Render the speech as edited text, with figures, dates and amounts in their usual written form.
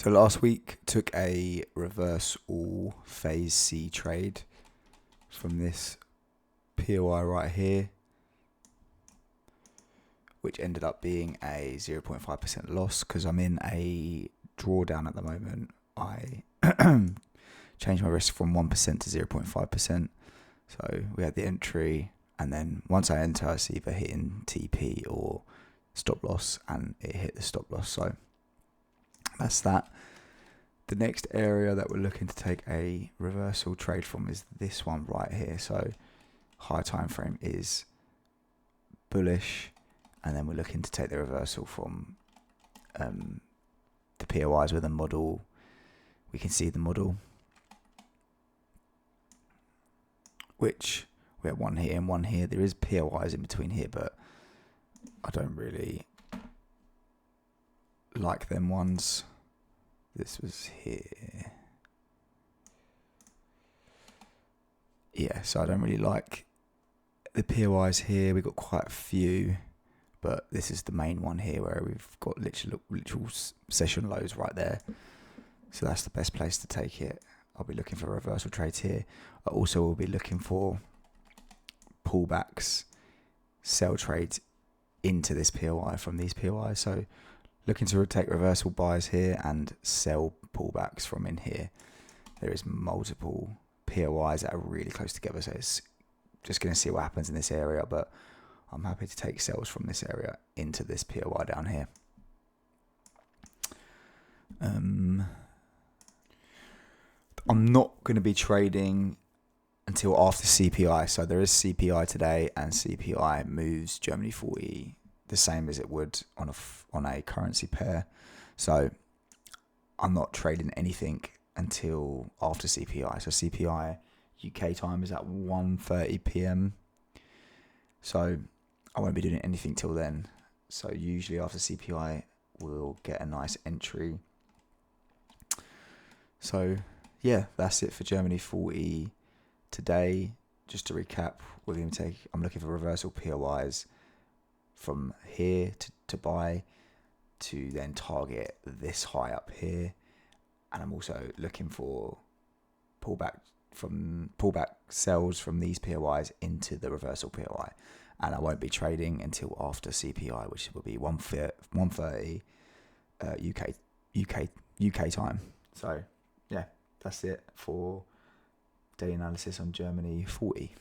So last week took a reverse all phase C trade from this POI right here, which ended up being a 0.5% loss because I'm in a drawdown at the moment. I changed my risk from 1% to 0.5%. So we had the entry, and then once I enter, I see either hitting TP or stop loss, and it hit the stop loss. So that's that. The next area that we're looking to take a reversal trade from is this one right here. So high time frame is bullish, and then we're looking to take the reversal from the POIs with a model. We can see the model, which we have one here and one here. There is POIs in between here, but I don't really like them ones. This was here. Yeah, so I don't really like the POIs here. We've got quite a few, but this is the main one here where we've got literal session lows right there. So that's the best place to take it. I'll be looking for reversal trades here. I also will be looking for pullbacks, sell trades into this POI from these POIs. So looking to take reversal buys here and sell pullbacks from in here. There is multiple POIs that are really close together, so it's just going to see what happens in this area, but I'm happy to take sells from this area into this POI down here. I'm not going to be trading until after CPI. So there is CPI today, and CPI moves Germany 40 the same as it would on a currency pair. So I'm not trading anything until after CPI. So CPI UK time is at 1:30 p.m. So I won't be doing anything till then. So usually after CPI, we'll get a nice entry. So yeah, that's it for Germany 40 today. Just to recap, I'm looking for reversal POIs from here to buy, to then target this high up here, and I'm also looking for pullback sells from these POIs into the reversal POI, and I won't be trading until after CPI, which will be 1:30 UK time. So yeah, that's it for daily analysis on Germany 40.